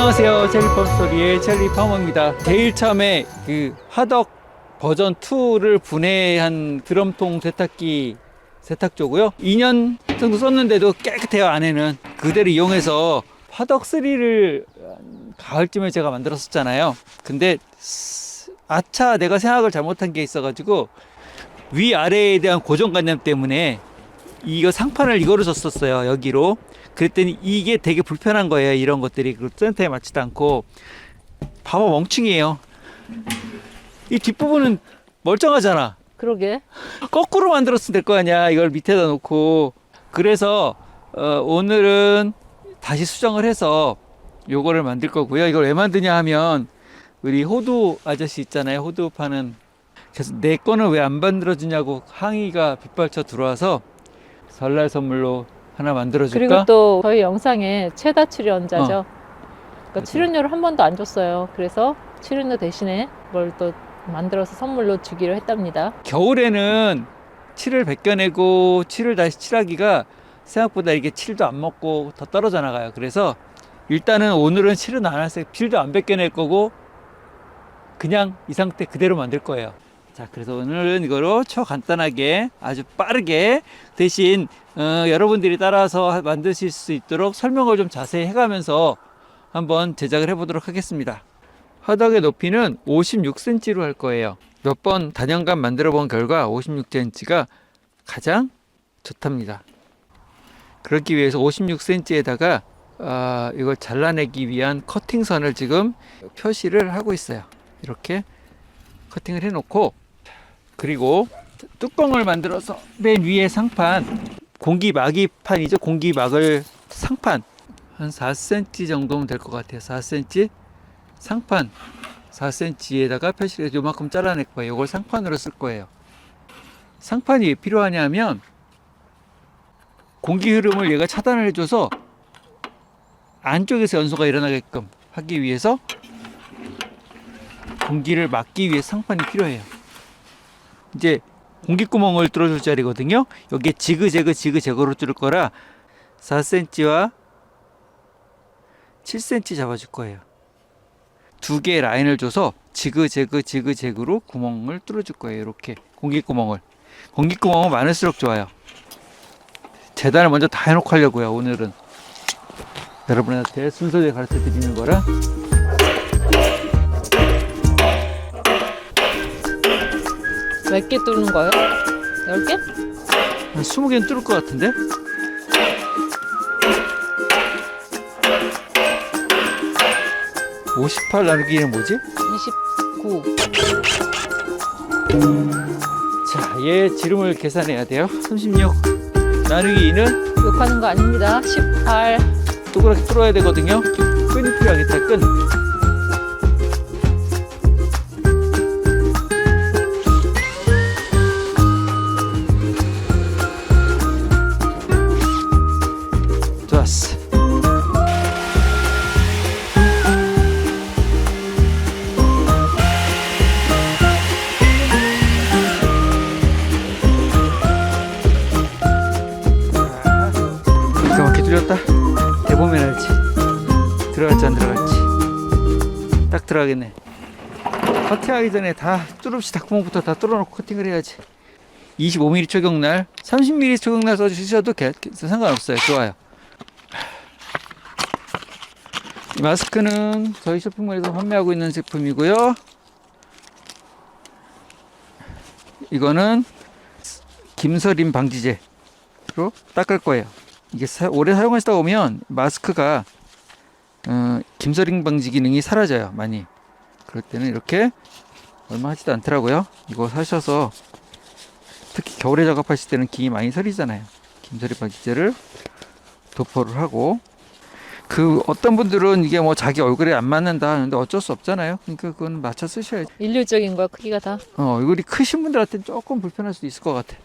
안녕하세요. 첼리팜 스토리의 첼리파머입니다. 제일 처음에 그 화덕 버전 2를 분해한 드럼통 세탁기 세탁조고요. 2년 정도 썼는데도 깨끗해요. 안에는 그대로 이용해서 화덕 3를 가을쯤에 제가 만들었었잖아요. 근데 아차, 내가 생각을 잘못한 게 있어가지고 위아래에 대한 고정관념 때문에 이거 상판을 이거로 줬었어요. 여기로. 그랬더니 이게 되게 불편한 거예요. 이런 것들이 그 센터에 맞지도 않고. 봐봐, 멍충이에요. 이 뒷부분은 멀쩡하잖아. 그러게. 거꾸로 만들었으면 될 거 아니야. 이걸 밑에다 놓고. 그래서 오늘은 다시 수정을 해서 요거를 만들 거고요. 이걸 왜 만드냐 하면 우리 호두 아저씨 있잖아요. 호두 파는. 그래서 내 거는 왜 안 만들어주냐고 항의가 빗발쳐 들어와서 설날 선물로 하나 만들어줄까? 그리고 또 저희 영상에 최다 출연자죠. 그러니까 맞아요. 출연료를 한 번도 안 줬어요. 그래서 출연료 대신에 뭘 또 만들어서 선물로 주기로 했답니다. 겨울에는 칠을 벗겨내고 칠을 다시 칠하기가 생각보다 이게 칠도 안 먹고 더 떨어져 나가요. 그래서 일단은 오늘은 칠은 안 할 거예요. 칠도 안 벗겨낼 거고 그냥 이 상태 그대로 만들 거예요. 자, 그래서 오늘은 이거로 초간단하게 아주 빠르게 대신 여러분들이 따라서 만드실 수 있도록 설명을 좀 자세히 해가면서 한번 제작을 해보도록 하겠습니다. 화덕의 높이는 56cm로 할 거예요. 몇 번 단연간 만들어 본 결과 56cm가 가장 좋답니다. 그렇기 위해서 56cm에다가 이걸 잘라내기 위한 커팅선을 지금 표시를 하고 있어요. 이렇게 커팅을 해놓고, 그리고 뚜껑을 만들어서 맨 위에 상판, 공기막이판이죠. 공기막을 상판 한 4cm 정도면 될 것 같아요. 4cm 상판 4cm에다가 표시를 해서 요만큼 잘라낼 거예요. 이걸 상판으로 쓸 거예요. 상판이 왜 필요하냐면 공기 흐름을 얘가 차단을 해줘서 안쪽에서 연소가 일어나게끔 하기 위해서 공기를 막기 위해 상판이 필요해요. 이제 공기구멍을 뚫어줄 자리거든요. 여기에 지그재그로 뚫을 거라 4cm와 7cm 잡아줄 거예요. 두 개의 라인을 줘서 지그재그로 구멍을 뚫어줄 거예요. 이렇게 공기구멍은 많을수록 좋아요. 재단을 먼저 다 해놓고 하려고요. 오늘은 여러분한테 순서대로 가르쳐 드리는 거라. 몇 개 뚫는 거예요? 10개? 한 20개는 뚫을 것 같은데? (58) 나누기는 뭐지? 29. 자, 얘 지름을 계산해야 돼요. 36 나누기 2는 욕하는 거 아닙니다. 18. 동그랗게 뚫어야 되거든요. 끈이 필요하겠다. 끈. 좋았어. 기가 막히게 뚫렸다. 대보면 알지. 들어갈지 안 들어갈지. 딱 들어가겠네. 커팅하기 전에 다 뚫읍시다. 구멍부터 다 뚫어놓고 커팅을 해야지. 25mm 초경날, 30mm 초경날 써주셔도 상관없어요. 좋아요. 이 마스크는 저희 쇼핑몰에서 판매하고 있는 제품이고요. 이거는 김서림 방지제로 닦을 거예요. 이게 오래 사용하시다 보면 마스크가 김서림 방지 기능이 사라져요. 많이. 그럴 때는 이렇게 얼마 하지도 않더라고요. 이거 사셔서 특히 겨울에 작업하실 때는 김이 많이 서리잖아요. 김서림 방지제를 도포를 하고, 그 어떤 분들은 이게 뭐 자기 얼굴에 안 맞는다 하는데 어쩔 수 없잖아요. 그러니까 그건 맞춰 쓰셔야지. 일률적인 거야, 크기가 다. 얼굴이 크신 분들한테는 조금 불편할 수도 있을 것 같아.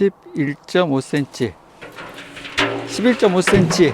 11.5cm 11.5cm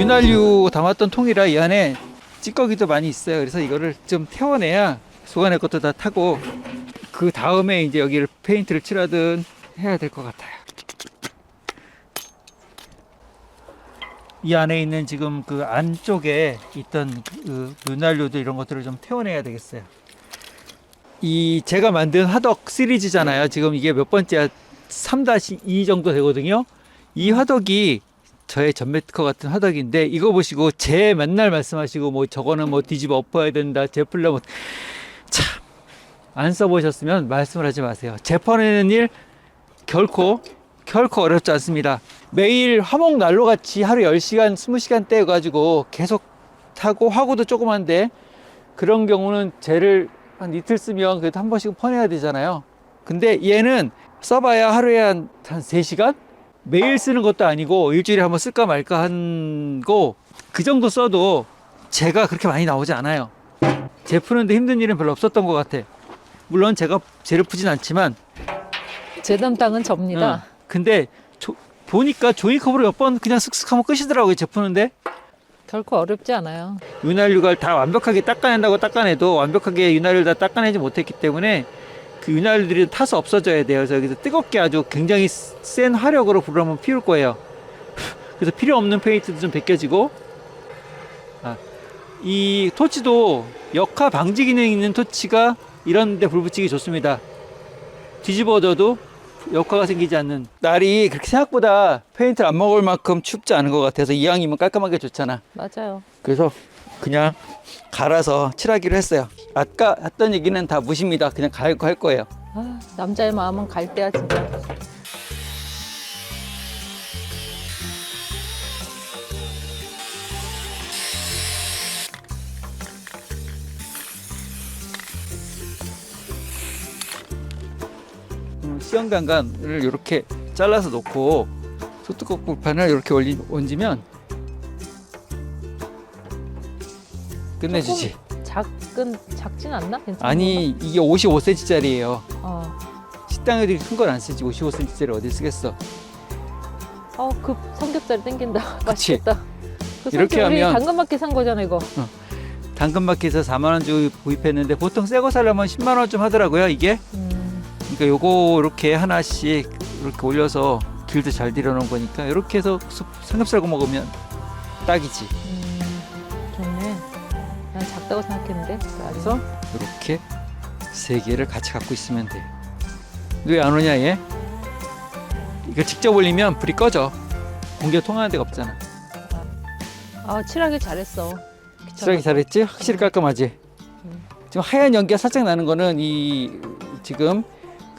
윤활유 담았던 통이라 이 안에 찌꺼기도 많이 있어요. 그래서 이거를 좀 태워내야 속안에 것도 다 타고 그 다음에 이제 여기를 페인트를 칠하든 해야 될 것 같아요. 이 안에 있는 지금 그 안쪽에 있던 그 윤활유도 이런 것들을 좀 태워내야 되겠어요. 이 제가 만든 화덕 시리즈잖아요. 지금 이게 몇 번째야? 3-2 정도 되거든요. 이 화덕이 저의 전매특허 같은 화덕인데 이거 보시고 제 맨날 말씀하시고 뭐 저거는 뭐 뒤집어 엎어야 된다 제풀려 뭐 참 안 써보셨으면 말씀을 하지 마세요. 재판하는 일 결코 어렵지 않습니다. 매일 화목 난로 같이 하루 10시간 20시간 떼 가지고 계속 타고 화구도 조그만데 그런 경우는 쟤를 한 이틀 쓰면 그래도 한 번씩은 퍼내야 되잖아요. 근데 얘는 써봐야 하루에 한 3시간? 매일 쓰는 것도 아니고 일주일에 한번 쓸까 말까 한거 그 정도 써도 재가 그렇게 많이 나오지 않아요. 재 푸는데 힘든 일은 별로 없었던 것 같아. 물론 제가 재를 푸진 않지만 제 담당은 접니다. 근데 보니까 종이컵으로 몇 번 그냥 쓱쓱 하면 끝이더라고요. 재 푸는데 결코 어렵지 않아요. 윤활유가 다 완벽하게 닦아낸다고 닦아내도 완벽하게 윤활유를 다 닦아내지 못했기 때문에 그 윤활유들이 타서 없어져야 돼요. 그래서 여기서 뜨겁게 아주 굉장히 센 화력으로 불을 한번 피울 거예요. 그래서 필요 없는 페인트도 좀 벗겨지고, 이 토치도 역화 방지 기능이 있는 토치가 이런 데 불 붙이기 좋습니다. 뒤집어져도 역화가 생기지 않는. 날이 그렇게 생각보다 페인트를 안 먹을 만큼 춥지 않은 것 같아서 이왕이면 깔끔하게 좋잖아. 맞아요. 그래서 그냥 갈아서 칠하기로 했어요. 아까 했던 얘기는 다 무시입니다. 그냥 갈고 할 거예요. 아, 남자의 마음은 갈 때야 진짜. 시험간간을 이렇게 잘라서 놓고 소뚜껑 불판을 이렇게 얹으면 끝내주지. 작진 않나? 괜찮아? 아니 이게 55cm짜리예요. 어. 식당에 이렇게 큰 건 안 쓰지. 55cm짜리 어디 쓰겠어. 그 삼겹살 땡긴다. 그치? 맛있겠다. 그 이렇게 우리 하면 당근마켓 산 거잖아 이거. 당근마켓에서 4만 원 주고 구입했는데 보통 새거 사려면 10만 원 좀 하더라고요 이게. 그러니까 요거 이렇게 하나씩 이렇게 올려서 길도 잘 들여놓은 거니까 이렇게 해서 삼겹살 구워 먹으면 딱이지. 좋네. 난 작다고 생각했는데. 그래서 이렇게 3개를 같이 갖고 있으면 돼. 왜 안 오냐 얘? 이거 직접 올리면 불이 꺼져. 공기가 통하는 데가 없잖아. 칠하기 잘했어. 칠하기 잘했지? 확실히 깔끔하지? 지금 하얀 연기가 살짝 나는 거는 이 지금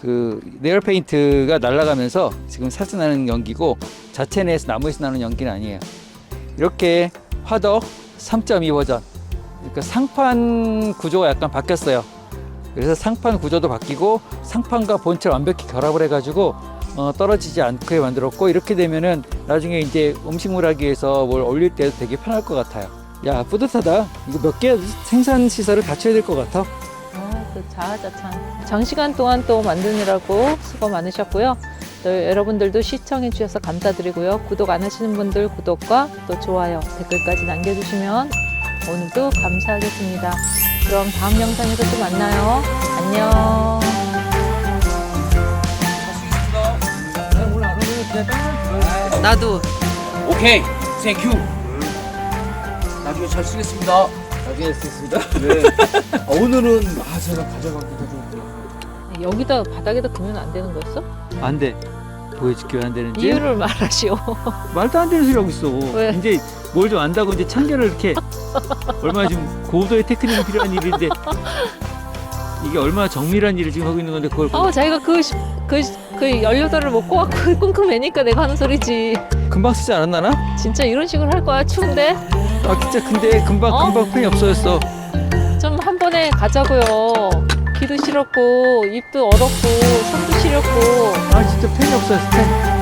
그 네일 페인트가 날아가면서 지금 살짝 나는 연기고 자체 내에서 나무에서 나는 연기는 아니에요. 이렇게 화덕 3.2 버전, 그러니까 상판 구조가 약간 바뀌었어요. 그래서 상판 구조도 바뀌고 상판과 본체를 완벽히 결합을 해가지고 떨어지지 않게 만들었고, 이렇게 되면은 나중에 이제 음식물 하기 위해서 뭘 올릴 때 되게 편할 것 같아요. 야, 뿌듯하다. 이거 몇 개 생산 시설을 갖춰야 될 것 같아. 그 자아자찬. 장시간 동안 또 만드느라고 수고 많으셨고요. 또 여러분들도 시청해 주셔서 감사드리고요. 구독 안 하시는 분들 구독과 또 좋아요, 댓글까지 남겨주시면 오늘도 감사하겠습니다. 그럼 다음 영상에서 또 만나요. 안녕. 나도. 오케이, 땡큐. 나중에 잘 쓰겠습니다. 나중에 쓰겠습니다. 네. 오늘은 제가 가져가기가 좀 여기다 바닥에다 그면 안 되는 거였어? 안 돼. 보여줄게 왜 안 되는지. 이유를 말하시오. 말도 안 되는 소리 하고 있어. 왜? 이제 뭘 좀 안다고 이제 참견을 이렇게 얼마나 지금 고도의 테크닉이 필요한 일인데 이게 얼마나 정밀한 일을 지금 하고 있는 건데 그걸 자기가 그 연료도를 먹고 와그 끙끙 매니까 내가 하는 소리지. 금방 쓰지 않았나나? 진짜 이런 식으로 할 거야? 추운데? 아 진짜 근데 금방 팬이 없어졌어. 좀 한 번에 가자고요. 귀도 시렵고 입도 얼었고 손도 시렵고. 아 진짜 팬이 없어졌어 팬.